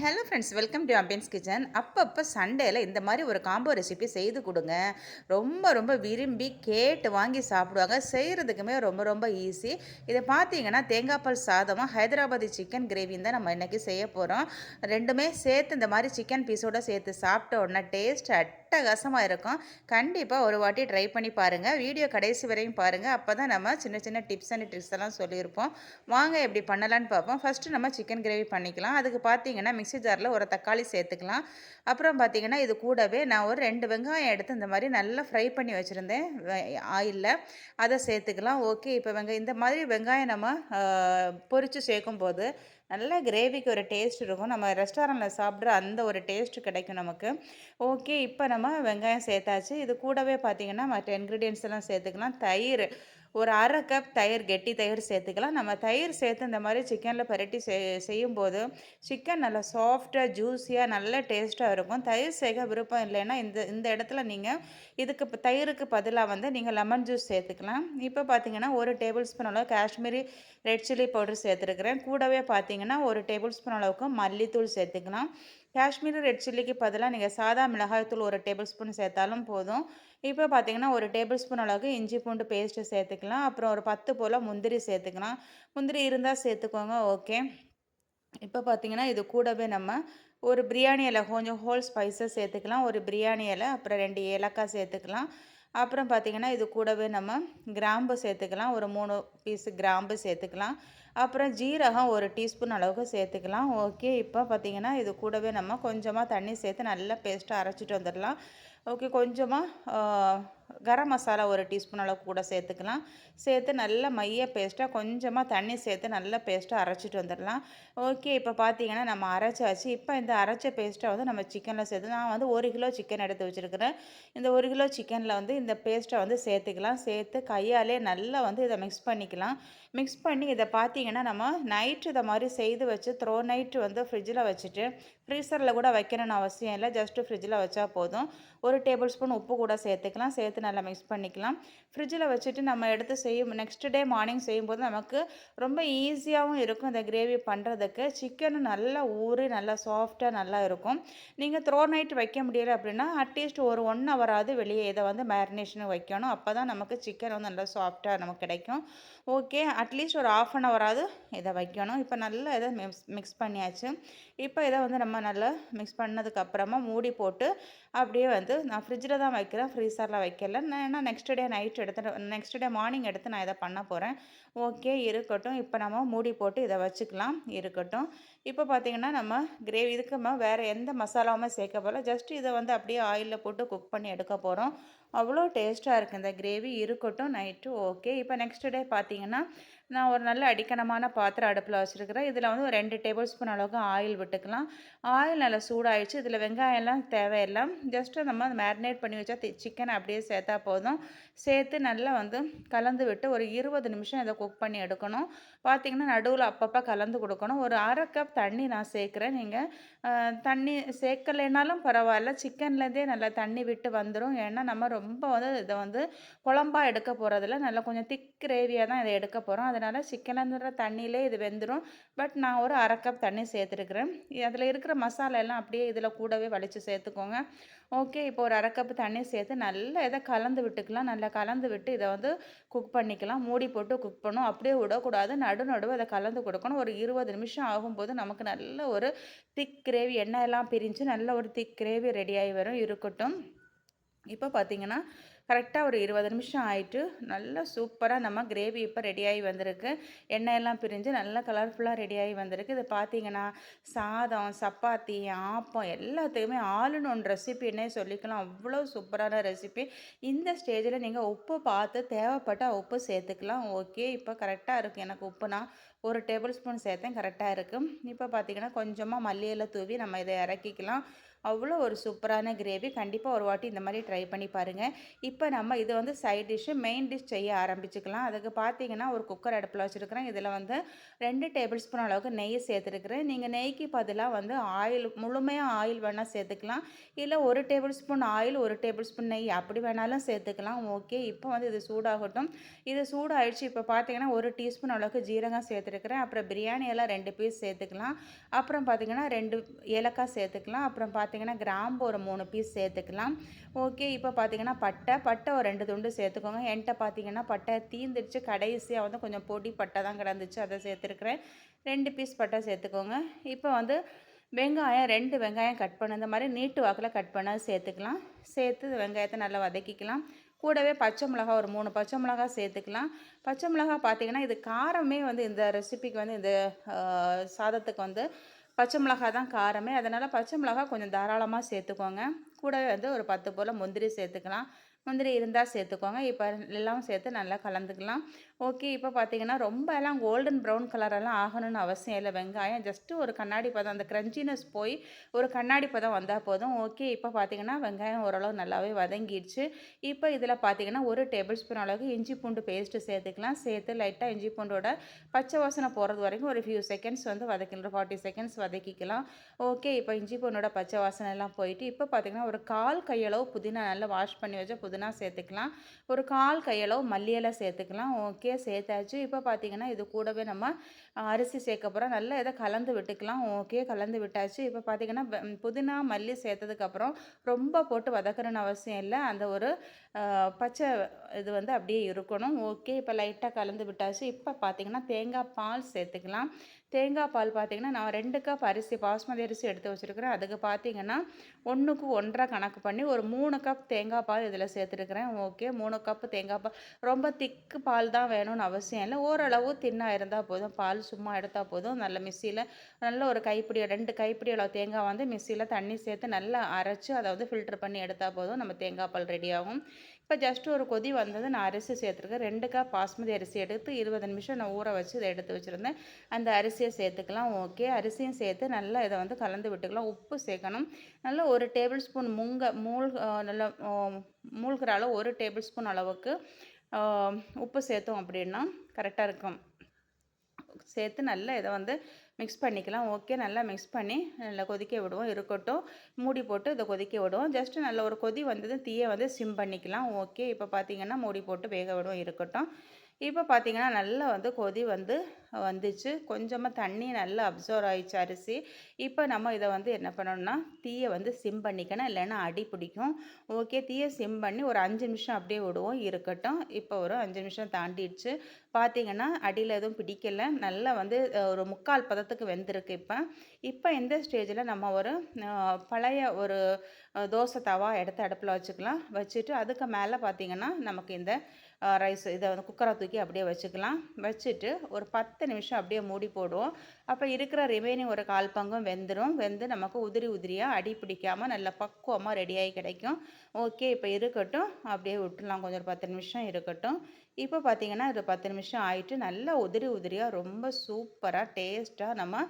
Hello friends, welcome to ambience kitchen. அப்பப்போ சண்டேல இந்த மாதிரி ஒரு காம்போ ரெசிபி செய்து கொடுங்க. ரொம்ப ரொம்ப விரும்பி கேட்டு வாங்கி சாப்பிடுவாங்க. செய்கிறதுக்குமே ரொம்ப ரொம்ப ஈஸி. இதை பார்த்தீங்கன்னா தேங்காய் பால் சாதமும் ஹைதராபாதி சிக்கன் கிரேவியும் தான் நம்ம இன்றைக்கி செய்ய போகிறோம். ரெண்டுமே சேர்த்து இந்த மாதிரி சிக்கன் பீஸோடு சேர்த்து சாப்பிட்ட உடனே டேஸ்ட் அட்டகாசமாக இருக்கும். கண்டிப்பாக ஒரு வாட்டி ட்ரை பண்ணி பாருங்கள். வீடியோ கடைசி வரையும் பாருங்கள். அப்போ தான் நம்ம சின்ன சின்ன டிப்ஸ் அண்ட் ட்ரிக்ஸ் எல்லாம் சொல்லியிருப்போம். வாங்க எப்படி பண்ணலான்னு பார்ப்போம். ஃபஸ்ட்டு நம்ம சிக்கன் கிரேவி பண்ணிக்கலாம். அதுக்கு பார்த்தீங்கன்னா மிக்ஸி ஜாரில் ஒரு தக்காளி சேர்த்துக்கலாம். அப்புறம் பார்த்தீங்கன்னா இது கூடவே நான் ஒரு 2 வெங்காயம் எடுத்து இந்த மாதிரி நல்லா ஃப்ரை பண்ணி வச்சுருந்தேன் ஆயிலில். அதை சேர்த்துக்கலாம். ஓகே, இப்போ இந்த மாதிரி வெங்காயம் நம்ம பொரித்து சேர்க்கும்போது நல்லா கிரேவிக்கு ஒரு டேஸ்ட் இருக்கும். நம்ம ரெஸ்டாரண்ட்டில் சாப்பிட்ற அந்த ஒரு டேஸ்ட் கிடைக்கும் நமக்கு. ஓகே, இப்போ நம்ம வெங்காயம் சேர்த்தாச்சு. இது கூடவே பார்த்தீங்கன்னா மற்ற இன்க்ரீடியன்ட்ஸ் எல்லாம் சேர்த்துக்கலாம். தயிர் ஒரு 1/2 கப் தயிர், கெட்டி தயிர் சேர்த்துக்கலாம். நம்ம தயிர் சேர்த்து இந்த மாதிரி சிக்கனில் பரட்டி செய்யும்போது சிக்கன் நல்லா சாஃப்டாக ஜூஸியாக நல்ல டேஸ்ட்டாக இருக்கும். தயிர் சேர்க்க விருப்பம் இல்லைன்னா இந்த இந்த இடத்துல நீங்கள் இதுக்கு தயிருக்கு பதிலாக நீங்கள் லெமன் ஜூஸ் சேர்த்துக்கலாம். இப்போ பார்த்தீங்கன்னா 1 டேபிள் ஸ்பூன் அளவு காஷ்மீரி ரெட் சில்லி பவுடர் சேர்த்துருக்குறேன். கூடவே பார்த்தீங்கன்னா 1 டேபிள் ஸ்பூன் அளவுக்கு மல்லித்தூள் சேர்த்துக்கலாம். காஷ்மீரி ரெட் சில்லிக்கு பதிலாக நீங்கள் சாதா மிளகாய்த்தூள் 1 டேபிள் ஸ்பூன் சேர்த்தாலும் போதும். இப்போ பார்த்தீங்கன்னா 1 டேபிள் ஸ்பூன் அளவுக்கு இஞ்சி பூண்டு பேஸ்ட்டு சேர்த்துக்கலாம். அப்புறம் ஒரு 10 போல் முந்திரி சேர்த்துக்கலாம். முந்திரி இருந்தால் சேர்த்துக்கோங்க. ஓகே, இப்போ பார்த்தீங்கன்னா இது கூடவே நம்ம ஒரு பிரியாணி இலை கொஞ்சம் ஹோல் ஸ்பைஸஸ் சேர்த்துக்கலாம். ஒரு பிரியாணி இலை, அப்புறம் 2 ஏலக்காய் சேர்த்துக்கலாம். அப்புறம் பார்த்திங்கன்னா இது கூடவே நம்ம கிராம்பு சேர்த்துக்கலாம். ஒரு 3 பீஸு கிராம்பு சேர்த்துக்கலாம். அப்புறம் ஜீரகம் 1 டீஸ்பூன் அளவுக்கு சேர்த்துக்கலாம். ஓகே, இப்போ பார்த்திங்கன்னா இது கூடவே நம்ம கொஞ்சமாக தண்ணி சேர்த்து நல்லா பேஸ்ட்டாக அரைச்சிட்டு வந்துடலாம். ஓகே, கொஞ்சமாக கரம் மசாலா 1 டீஸ்பூன் அளவுக்கு கூட சேர்த்துக்கலாம். சேர்த்து நல்லா மைய பேஸ்ட்டாக கொஞ்சமாக தண்ணி சேர்த்து நல்லா பேஸ்ட்டாக அரைச்சிட்டு வந்துடலாம். ஓகே, இப்போ பார்த்தீங்கன்னா நம்ம அரைச்சாச்சு. இப்போ இந்த அரைச்ச பேஸ்ட்டை நம்ம சிக்கனில் சேர்த்து நான் 1 கிலோ சிக்கன் எடுத்து வச்சுருக்கிறேன். இந்த 1 கிலோ சிக்கனில் இந்த பேஸ்ட்டை சேர்த்துக்கலாம். சேர்த்து கையாலே நல்லா இதை மிக்ஸ் பண்ணிக்கலாம். மிக்ஸ் பண்ணி இதை பார்த்தீங்கன்னா நம்ம நைட்டு இதை மாதிரி செய்து வச்சு நைட்டு ஃப்ரிட்ஜில் வச்சுட்டு ஃப்ரீசரில் கூட வைக்கணும்னு அவசியம் இல்லை. ஜஸ்ட்டு ஃப்ரிட்ஜில் வச்சா போதும். 1 டேபிள் ஸ்பூன் உப்பு கூட சேர்த்துக்கலாம். சேர்த்து நல்லா மிக்ஸ் பண்ணிக்கலாம். ஃப்ரிட்ஜில் வச்சுட்டு நம்ம எடுத்து நெக்ஸ்ட் டே மார்னிங் செய்யும்போது நமக்கு ரொம்ப ஈஸியாகவும் இருக்கும் இந்த கிரேவி பண்ணுறதுக்கு. சிக்கனும் நல்லா ஊறி நல்லா சாஃப்டாக நல்லா இருக்கும். நீங்கள் நைட் வைக்க முடியலை அப்படின்னா அட்லீஸ்ட் ஒரு 1 ஹவராவது வெளியே இதை மேரினேஷனுக்கு வைக்கணும். அப்போ தான் நமக்கு சிக்கன் நல்லா சாஃப்டாக நமக்கு கிடைக்கும். ஓகே, அட்லீஸ்ட் ஒரு 1/2 ஹவராவது இதை வைக்கணும். இப்போ நல்லா இதை மிக்ஸ் பண்ணியாச்சு. இப்போ இதை நம்ம நல்லா மிக்ஸ் பண்ணதுக்கப்புறமா மூடி போட்டு அப்படியே நான் ஃப்ரிட்ஜில் தான் வைக்கிறேன், ஃப்ரீசரில் வைக்கல. ஏன்னா நெக்ஸ்ட் டே மார்னிங் எடுத்து நான் இதை பண்ண போகிறேன். ஓகே, இருக்கட்டும். இப்போ நம்ம மூடி போட்டு இதை வச்சுக்கலாம். இருக்கட்டும். இப்போ பார்த்திங்கன்னா நம்ம கிரேவி இதுக்கு வேறு எந்த மசாலாவுமே சேர்க்க போகல. ஜஸ்ட் இதை அப்படியே ஆயிலில் போட்டு குக் பண்ணி எடுக்க போகிறோம். அவ்வளோ டேஸ்ட்டாக இருக்குது இந்த கிரேவி. இருக்கட்டும் நைட்டு. ஓகே, இப்போ நெக்ஸ்ட் டே பார்த்திங்கன்னா நான் ஒரு நல்ல அடிக்கனமான பாத்திரம் அடுப்பில் வச்சுருக்கிறேன். இதில் ஒரு 2 டேபிள் ஸ்பூன் அளவுக்கு ஆயில் விட்டுக்கலாம். ஆயில் நல்லா சூடாகிடுச்சு. இதில் வெங்காயம்லாம் தேவையில்லை. ஜஸ்ட்டு நம்ம மேரினேட் பண்ணி வச்சா சிக்கனை அப்படியே சேர்த்தா போதும். சேர்த்து நல்லா கலந்து விட்டு ஒரு 20 நிமிஷம் இதை குக் பண்ணி எடுக்கணும். பார்த்திங்கன்னா நடுவில் அப்பப்போ கலந்து கொடுக்கணும். ஒரு 1/2 கப் தண்ணி நான் சேர்க்குறேன். நீங்கள் தண்ணி சேர்க்கலைனாலும் பரவாயில்ல. சிக்கன்லேருந்தே நல்லா தண்ணி விட்டு வந்துடும். ஏன்னா நம்ம ரொம்ப இதை குழம்பா எடுக்க போகிறதில்ல. நல்லா கொஞ்சம் திக் கிரேவியாக தான் இதை எடுக்க போகிறோம். அதனால் சிக்கனுன்ற தண்ணியிலே இது வெந்துடும். பட் நான் ஒரு 1/2 கப் தண்ணி சேர்த்துருக்குறேன். அதில் இருக்கிற மசாலா எல்லாம் அப்படியே இதில் கூடவே வலித்து சேர்த்துக்கோங்க. ஓகே, இப்போ ஒரு 1/2 கப் தண்ணி சேர்த்து நல்லா இதை கலந்து விட்டுக்கலாம். நல்லா கலந்து விட்டு இதை குக் பண்ணிக்கலாம். மூடி போட்டு குக் பண்ணும். அப்படியே விடக்கூடாது. நடுவே அதை கலந்து கொடுக்கணும். ஒரு 20 நிமிஷம் ஆகும்போது நமக்கு நல்ல ஒரு திக் கிரேவி எண்ணெயெல்லாம் பிரிஞ்சு நல்ல ஒரு திக் கிரேவி ரெடியாகி வரும். இருக்கட்டும். இப்போ பார்த்தீங்கன்னா கரெக்டாக ஒரு 20 நிமிஷம் ஆயிட்டு நல்லா சூப்பராக நம்ம கிரேவி இப்போ ரெடியாகி வந்திருக்கு. எண்ணெயெல்லாம் பிரிஞ்சு நல்லா கலர்ஃபுல்லாக ரெடியாகி வந்திருக்கு. இது பார்த்தீங்கன்னா சாதம், சப்பாத்தி, ஆப்பம் எல்லாத்துக்குமே ஆல் இன் ஒன் ரெசிபின்னே சொல்லிக்கலாம். அவ்வளோ சூப்பரான ரெசிபி. இந்த ஸ்டேஜில் நீங்கள் உப்பு பார்த்து தேவைப்பட்டால் உப்பு சேர்த்துக்கலாம். ஓகே, இப்போ கரெக்டாக இருக்குது. எனக்கு உப்பு நான் 1 டேபிள் ஸ்பூன் சேர்த்தேன். கரெக்டாக இருக்குது. இப்போ பார்த்தீங்கன்னா கொஞ்சமாக மல்லி இலை தூவி நம்ம இதை இறக்கிக்கலாம். அவ்வளோ ஒரு சூப்பரான கிரேவி. கண்டிப்பாக ஒரு வாட்டி இந்த மாதிரி ட்ரை பண்ணி பாருங்கள். இப்போ நம்ம இது சைட் டிஷ்ஷு மெயின் டிஷ் செய்ய ஆரம்பிச்சுக்கலாம். அதுக்கு பார்த்தீங்கன்னா ஒரு குக்கர் அடுப்பில் வச்சுருக்கிறேன். இதில் 2 டேபிள் ஸ்பூன் அளவுக்கு நெய் சேர்த்துருக்குறேன். நீங்கள் நெய்க்கு பதிலாக ஆயில் முழுமையாக ஆயில் வேணால் சேர்த்துக்கலாம். இல்லை 1 table spoon oil 1 table spoon நெய் அப்படி வேணாலும் சேர்த்துக்கலாம். ஓகே, இப்போ இது சூடாகட்டும். இது சூடாகிடுச்சு. இப்போ பார்த்தீங்கன்னா 1 டீஸ்பூன் அளவுக்கு ஜீரகம் சேர்த்துருக்கேன். சேர்த்துருக்கிறேன். அப்புறம் பிரியாணி இலை 2 பீஸ் சேர்த்துக்கலாம். அப்புறம் பார்த்திங்கன்னா 2 ஏலக்காய் சேர்த்துக்கலாம். அப்புறம் பார்த்திங்கன்னா கிராம்பு ஒரு 3 பீஸ் சேர்த்துக்கலாம். ஓகே. இப்போ பார்த்திங்கன்னா பட்டை ஒரு 2 துண்டு சேர்த்துக்கோங்க. என்கிட்ட பார்த்திங்கன்னா பட்டை தீந்துடுச்சு. கடைசியாக வந்து கொஞ்சம் பொடி பட்டை தான் கிடந்துச்சு, அதை சேர்த்துருக்குறேன். 2 பீஸ் பட்டை சேர்த்துக்கோங்க. இப்போ வந்து வெங்காயம் 2 வெங்காயம் கட் பண்ண இந்த மாதிரி நீட்டு வாக்கில் கட் பண்ண சேர்த்துக்கலாம். சேர்த்து வெங்காயத்தை நல்லா வதக்கிக்கலாம். கூடவே பச்சை மிளகா ஒரு 3 பச்சை மிளகா சேர்த்துக்கலாம். பச்சை மிளகா பார்த்திங்கன்னா இது காரமே வந்து இந்த ரெசிபிக்கு வந்து இந்த சாதத்துக்கு வந்து பச்சை மிளகா தான் காரமே. அதனால் பச்சை மிளகா கொஞ்சம் தாராளமாக சேர்த்துக்கோங்க. கூடவே வந்து ஒரு 10 போல் முந்திரி சேர்த்துக்கலாம். முந்திரி இருந்தால் சேர்த்துக்கோங்க. இப்போ எல்லாம் சேர்த்து நல்லா கலந்துக்கலாம். ஓகே. இப்போ பார்த்திங்கன்னா ரொம்ப எல்லாம் கோல்டன் ப்ரௌன் கலரெல்லாம் ஆகணும்னு அவசியம் இல்லை. வெங்காயம் ஜஸ்ட்டு ஒரு கண்ணாடி பதம், அந்த க்ரன்ச்சினஸ் போய் ஒரு கண்ணாடி பதம் வந்தால் போதும். ஓகே. இப்போ பார்த்திங்கன்னா வெங்காயம் ஓரளவு நல்லாவே வதங்கிடுச்சு. இப்போ இதில் பார்த்திங்கன்னா 1 டேபிள் ஸ்பூன் அளவுக்கு இஞ்சி பூண்டு பேஸ்ட்டு சேர்த்துக்கலாம். சேர்த்து லைட்டாக இஞ்சி பூண்டோட பச்சை வாசனை போகிறது வரைக்கும் ஒரு ஃபியூ செகண்ட்ஸ் வந்து வதக்கிக்கலாம். 40 செகண்ட்ஸ் வதக்கிக்கலாம். ஓகே. இப்போ இஞ்சி பூண்டோட பச்சை வாசனை எல்லாம் போயிட்டு இப்போ பார்த்திங்கன்னா ஒரு 1/4 கையளவு புதினா நல்லா வாஷ் பண்ணி வச்ச புதினா சேர்த்துக்கலாம். ஒரு 1/4 கையளவு மல்லி இலை சேர்த்துக்கலாம். ஓகே. சேர்த்தாச்சு. இப்போ பார்த்திங்கன்னா இது கூடவே நம்ம அரிசி சேர்க்க போகிறோம். நல்லா இதை கலந்து விட்டுக்கலாம். ஓகே. கலந்து விட்டாச்சு. இப்போ பார்த்திங்கன்னா புதினா மல்லி சேர்த்ததுக்கப்புறம் ரொம்ப போட்டு வதக்கணும்னு அவசியம் இல்லை. அந்த ஒரு பச்சை இது வந்து அப்படியே இருக்கணும். ஓகே. இப்போ லைட்டாக கலந்து விட்டாச்சு. இப்போ பார்த்திங்கன்னா தேங்காய் பால் சேர்த்துக்கலாம். தேங்காய் பால் பார்த்திங்கன்னா நான் 2 கப் அரிசி பாஸ்மதி அரிசி எடுத்து வச்சுருக்கிறேன். அதுக்கு பார்த்திங்கன்னா 1க்கு 1.5 கணக்கு பண்ணி ஒரு 3 கப் தேங்காய் பால் இதில் சேர்த்துருக்குறேன். ஓகே. 3 கப் தேங்காய் பால். ரொம்ப திக்கு பால் தான் வேணும்னு அவசியம் இல்லை. ஓரளவு தின்னாக இருந்தால் போதும். பால் சும்மா எடுத்தால் போதும். நல்ல மிக்ஸியில் நல்ல ஒரு கைப்பிடி 2 கைப்பிடி அளவு தேங்காய் வந்து மிக்ஸியில் தண்ணி சேர்த்து நல்லா அரைச்சி அதை வந்து ஃபில்டர் பண்ணி எடுத்தால் போதும். நம்ம தேங்காய் பால் ரெடி ஆகும். இப்போ ஜஸ்ட் ஒரு கொதி வந்தது நான் அரிசி சேர்த்துருக்கேன். 2 கப் பாஸ்மதி அரிசி எடுத்து 20 நிமிஷம் நான் ஊற வச்சு இதை எடுத்து வச்சுருந்தேன். அந்த அரிசியை சேர்த்துக்கலாம். ஓகே. அரிசியும் சேர்த்து நல்லா இதை வந்து கலந்து விட்டுக்கலாம். உப்பு சேர்க்கணும். நல்லா 1 டேபிள் ஸ்பூன் நல்லா மூழ்கிற அளவு 1 டேபிள் ஸ்பூன் அளவுக்கு உப்பு சேர்த்தோம் அப்படின்னா கரெக்டாக இருக்கும். சேர்த்து நல்லா இதை வந்து மிக்ஸ் பண்ணிக்கலாம். ஓகே. நல்லா மிக்ஸ் பண்ணி நல்லா கொதிக்க விடுவோம். இருக்கட்டும். மூடி போட்டு இதை கொதிக்க விடுவோம். ஜஸ்ட்டு நல்ல ஒரு கொதி வந்தது தீயை வந்து சிம் பண்ணிக்கலாம். ஓகே. இப்போ பார்த்திங்கன்னா மூடி போட்டு வேக விடுவோம். இருக்கட்டும். இப்போ பார்த்திங்கன்னா நல்லா வந்து கொதி வந்துச்சு. கொஞ்சமாக தண்ணி நல்லா அப்சர்வ் ஆயிடுச்சு அரிசி. இப்போ நம்ம இதை வந்து என்ன பண்ணணும்னா தீயை வந்து சிம் பண்ணிக்கணும், இல்லைன்னா அடி பிடிக்கும். ஓகே. தீயை சிம் பண்ணி ஒரு 5 நிமிஷம் அப்படியே விடுவோம். இருக்கட்டும். இப்போ ஒரு 5 நிமிஷம் தாண்டிடுச்சு. பார்த்திங்கன்னா அடியில் எதுவும் பிடிக்கலை. நல்லா வந்து ஒரு 3/4 பதத்துக்கு வெந்திருக்கு. இப்போ இந்த ஸ்டேஜில் நம்ம ஒரு பழைய ஒரு தோசை தவா எடுத்து அடுப்பில் வச்சுக்கலாம். வச்சுட்டு அதுக்கு மேலே பார்த்திங்கன்னா நமக்கு இந்த ரைஸ் இதை வந்து குக்கரை தூக்கி அப்படியே வச்சுக்கலாம். வச்சுட்டு ஒரு 10 நிமிஷம் அப்படியே மூடி போடுவோம். அப்போ இருக்கிற ரிமைனிங் ஒரு 1/4 பங்கும் வெந்து நமக்கு உதிரி உதிரியாக அடி பிடிக்காமல் நல்ல பக்குவமாக ரெடியாகி கிடைக்கும். ஓகே. இப்போ இருக்கட்டும். அப்படியே விட்டுலாம். கொஞ்சம் ஒரு 10 நிமிஷம் இருக்கட்டும். இப்போ பார்த்திங்கன்னா ஒரு 10 நிமிஷம் ஆகிட்டு நல்லா உதிரி உதிரியாக ரொம்ப சூப்பராக டேஸ்ட்டாக நம்ம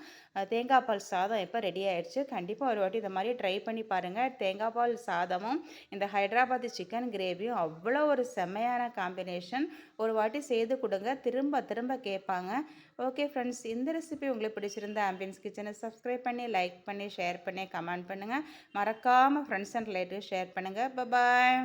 தேங்காய் பால் சாதம் இப்போ ரெடி ஆகிடுச்சு. கண்டிப்பாக ஒரு வாட்டி இந்த மாதிரி ட்ரை பண்ணி பாருங்கள். தேங்காய் பால் சாதமும் இந்த ஹைதராபாத்தி சிக்கன் கிரேவியும் அவ்வளோ ஒரு செம்மையான காம்பினேஷன். ஒரு வாட்டி செய்து கொடுங்க. திரும்ப திரும்ப கேட்பாங்க. Okay friends. இந்த ரெசிபி உங்களுக்கு பிடிச்சிருந்தா ஆம்பியன்ஸ் கிச்சனை சப்ஸ்கிரைப் பண்ணி, லைக் பண்ணி, ஷேர் பண்ணி, கமெண்ட் பண்ணுங்கள். மறக்காமல் ஃப்ரெண்ட்ஸ் அண்ட் ரிலேட்டிவ்ஸ் ஷேர் பண்ணுங்கள். பாய்.